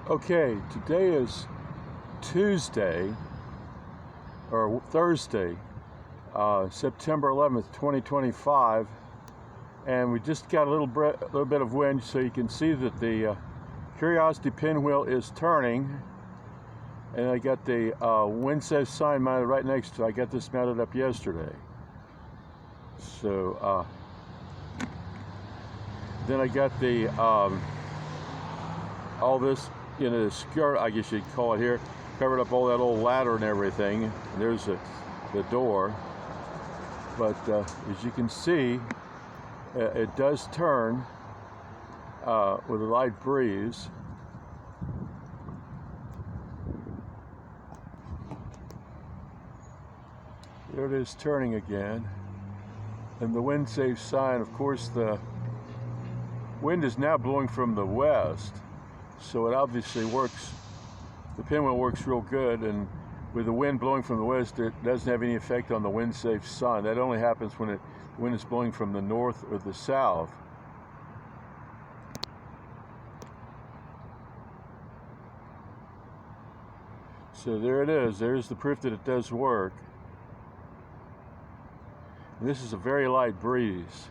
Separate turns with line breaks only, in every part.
Okay, today is Tuesday, or Thursday, September 11th, 2025, and we just got a little bit of wind, so you can see that the Curiosity pinwheel is turning, and I got the wind safe sign mounted right next to it. I got this mounted up yesterday. So then I got the all this, the skirt, I guess you'd call it here, covered up all that old ladder and everything. And there's the door. But as you can see, it does turn with a light breeze. There it is, turning again. And the wind safe sign, of course, the wind is now blowing from the west, so it obviously works. The pinwheel works real good, and with the wind blowing from the west, it doesn't have any effect on the wind safe sign. That only happens when the wind is blowing from the north or the south. So there it is. There's the proof that it does work. And this is a very light breeze.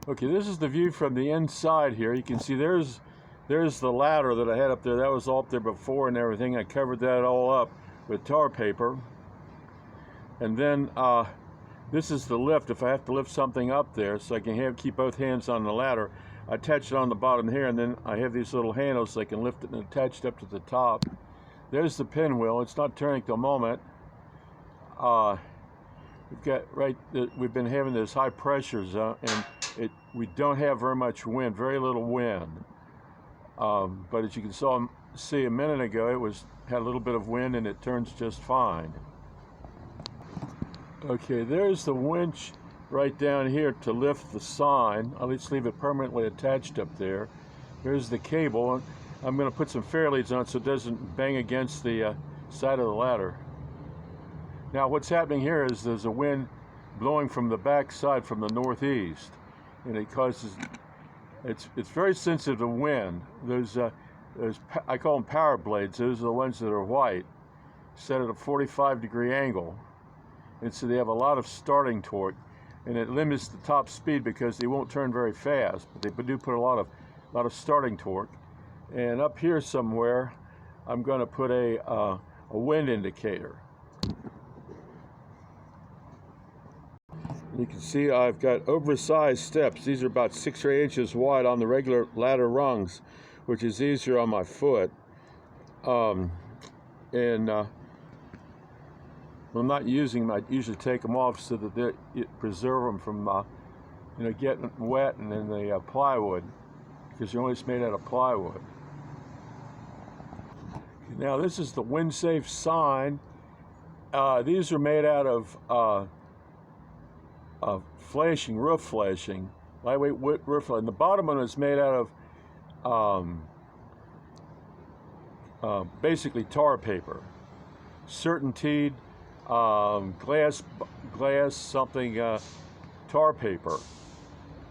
Okay, this is the view from the inside here. You can see there's the ladder that I had up there. That was all up there before and everything. I covered that all up with tar paper. And then this is the lift. If I have to lift something up there, so I can keep both hands on the ladder, I attach it on the bottom here, and then I have these little handles so I can lift it and attach it up to the top. There's the pinwheel. It's not turning at the moment. We've been having this high pressure zone, and we don't have very much wind, very little wind. But as you can see a minute ago, it had a little bit of wind, and it turns just fine. Okay, there's the winch right down here to lift the sign. I'll just leave it permanently attached up there. There's the cable. I'm going to put some fairleads on it so it doesn't bang against the side of the ladder. Now what's happening here is there's a wind blowing from the back side from the northeast, and it causes, it's very sensitive to wind. I call them power blades. Those are the ones that are white, set at a 45-degree angle, and so they have a lot of starting torque, and it limits the top speed because they won't turn very fast, but they do put a lot of starting torque. And up here somewhere, I'm going to put a wind indicator. You can see I've got oversized steps. These are about 6 or 8 inches wide on the regular ladder rungs, which is easier on my foot. When I'm not using them, I usually take them off so that it preserve them from getting wet and then the plywood, because they're only made out of plywood. Now this is the wind safe sign. These are made out of flashing, roof flashing, lightweight roof flashing. The bottom one is made out of basically tar paper, certainteed glass something tar paper.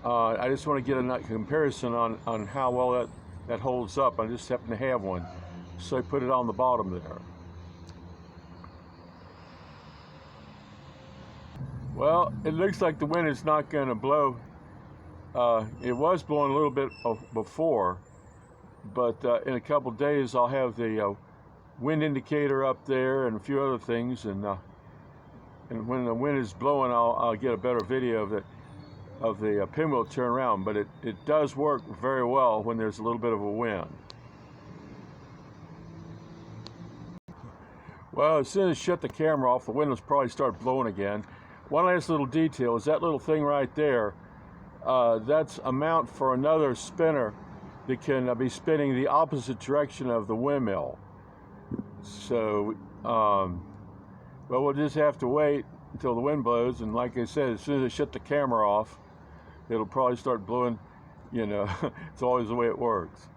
I just want to get a comparison on how well that holds up. I just happen to have one, so I put it on the bottom there. Well, it looks like the wind is not going to blow. It was blowing a little bit before, but in a couple days I'll have the wind indicator up there and a few other things, and when the wind is blowing, I'll get a better video of the pinwheel turn around. But it does work very well when there's a little bit of a wind. Well, as soon as I shut the camera off, the wind will probably start blowing again. One last little detail is that little thing right there. That's a mount for another spinner that can be spinning the opposite direction of the windmill. So, well, we'll just have to wait until the wind blows. And like I said, as soon as I shut the camera off, it'll probably start blowing. It's always the way it works.